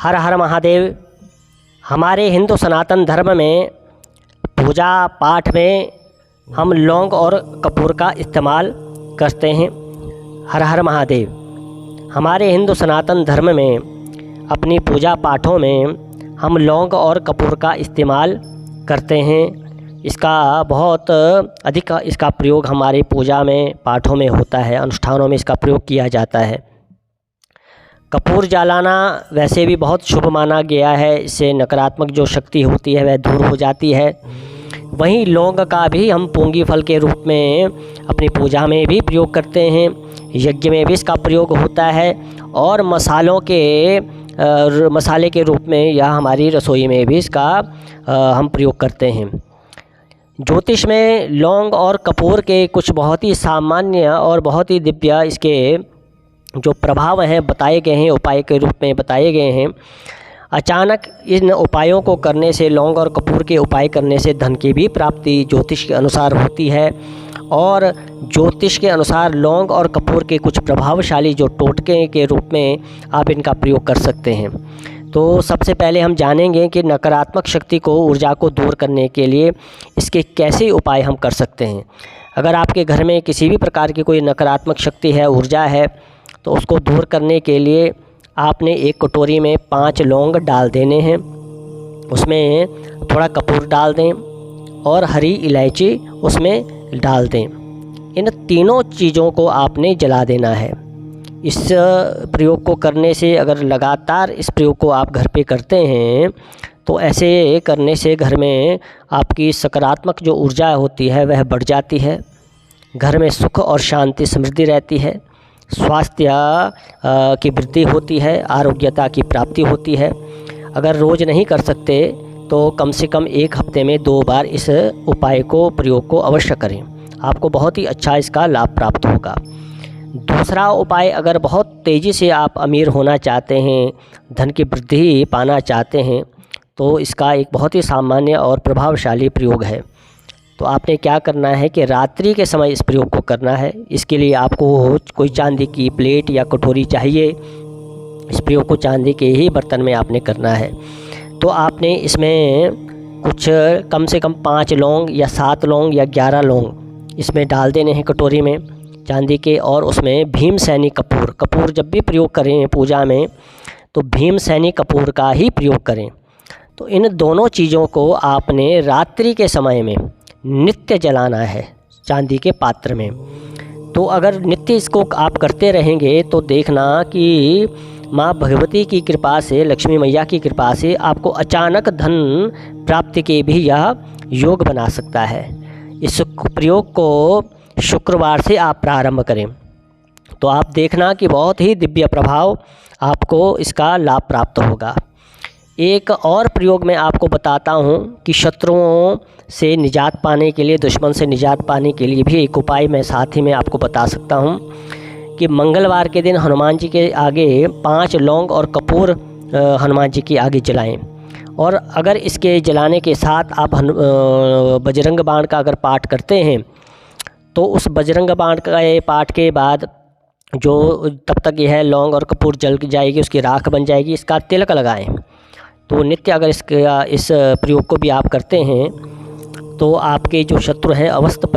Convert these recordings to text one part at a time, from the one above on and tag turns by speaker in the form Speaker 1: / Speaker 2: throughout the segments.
Speaker 1: हर हर महादेव। हमारे हिंदू सनातन धर्म में पूजा पाठ में हम लौंग और कपूर का इस्तेमाल करते हैं। हर हर महादेव। हमारे हिंदू सनातन धर्म में अपनी पूजा पाठों में हम लौंग और कपूर का इस्तेमाल करते हैं। इसका बहुत अधिक इसका प्रयोग हमारे पूजा में पाठों में होता है, अनुष्ठानों में इसका प्रयोग किया जाता है। कपूर जलाना वैसे भी बहुत शुभ माना गया है, इससे नकारात्मक जो शक्ति होती है वह दूर हो जाती है। वहीं लौंग का भी हम पूंगी फल के रूप में अपनी पूजा में भी प्रयोग करते हैं, यज्ञ में भी इसका प्रयोग होता है और मसाले के रूप में या हमारी रसोई में भी इसका हम प्रयोग करते हैं। ज्योतिष में लौंग और कपूर के कुछ बहुत ही सामान्य और बहुत ही दिव्य इसके जो प्रभाव हैं बताए गए हैं, उपाय के रूप में बताए गए हैं। अचानक इन उपायों को करने से, लौंग और कपूर के उपाय करने से धन की भी प्राप्ति ज्योतिष के अनुसार होती है। और ज्योतिष के अनुसार लौंग और कपूर के कुछ प्रभावशाली जो टोटके के रूप में आप इनका प्रयोग कर सकते हैं। तो सबसे पहले हम जानेंगे कि नकारात्मक शक्ति को, ऊर्जा को दूर करने के लिए इसके कैसे उपाय हम कर सकते हैं। अगर आपके घर में किसी भी प्रकार की कोई नकारात्मक शक्ति है, ऊर्जा है, तो उसको दूर करने के लिए आपने एक कटोरी में 5 लौंग डाल देने हैं, उसमें थोड़ा कपूर डाल दें और हरी इलायची उसमें डाल दें। इन तीनों चीज़ों को आपने जला देना है। इस प्रयोग को करने से, अगर लगातार इस प्रयोग को आप घर पे करते हैं तो ऐसे करने से घर में आपकी सकारात्मक जो ऊर्जा होती है वह बढ़ जाती है, घर में सुख और शांति समृद्धि रहती है, स्वास्थ्य की वृद्धि होती है, आरोग्यता की प्राप्ति होती है। अगर रोज़ नहीं कर सकते तो कम से कम 1 हफ्ते में 2 बार इस उपाय को, प्रयोग को अवश्य करें, आपको बहुत ही अच्छा इसका लाभ प्राप्त होगा। दूसरा उपाय, अगर बहुत तेज़ी से आप अमीर होना चाहते हैं, धन की वृद्धि पाना चाहते हैं, तो इसका एक बहुत ही सामान्य और प्रभावशाली प्रयोग है। तो आपने क्या करना है कि रात्रि के समय इस प्रयोग को करना है। इसके लिए आपको कोई चांदी की प्लेट या कटोरी चाहिए। इस प्रयोग को चांदी के ही बर्तन में आपने करना है। तो आपने इसमें कुछ कम से कम 5 लौंग या 7 लौंग या 11 लौंग इसमें डाल देने हैं कटोरी में चांदी के। और उसमें भीमसेनी कपूर जब भी प्रयोग करें पूजा में तो भीमसेनी कपूर का ही प्रयोग करें। तो इन दोनों चीज़ों को आपने रात्रि के समय में नित्य जलाना है चांदी के पात्र में। तो अगर नित्य इसको आप करते रहेंगे तो देखना कि माँ भगवती की कृपा से, लक्ष्मी मैया की कृपा से आपको अचानक धन प्राप्ति के भी यह योग बना सकता है। इस प्रयोग को शुक्रवार से आप प्रारंभ करें तो आप देखना कि बहुत ही दिव्य प्रभाव आपको इसका लाभ प्राप्त होगा। एक और प्रयोग मैं आपको बताता हूँ कि शत्रुओं से निजात पाने के लिए, दुश्मन से निजात पाने के लिए भी एक उपाय मैं साथ ही में आपको बता सकता हूँ कि मंगलवार के दिन हनुमान जी के आगे 5 लौंग और कपूर हनुमान जी के आगे जलाएं। और अगर इसके जलाने के साथ आप बजरंग बाण का अगर पाठ करते हैं तो उस बजरंग बाण का पाठ के बाद जो तब तक यह लौंग और कपूर जल जाएगी, उसकी राख बन जाएगी, इसका तिलक लगाएं। तो नित्य अगर इस प्रयोग को भी आप करते हैं तो आपके जो शत्रु हैं अवश्य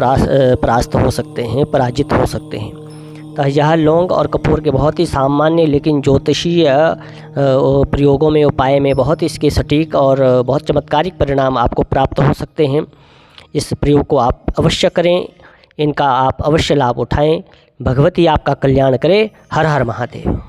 Speaker 1: परास्त हो सकते हैं, पराजित हो सकते हैं। तो यह लौंग और कपूर के बहुत ही सामान्य लेकिन ज्योतिषीय प्रयोगों में, उपाय में बहुत इसके सटीक और बहुत चमत्कारिक परिणाम आपको प्राप्त हो सकते हैं। इस प्रयोग को आप अवश्य करें, इनका आप अवश्य लाभ उठाएं। भगवती आपका कल्याण करे। हर हर महादेव।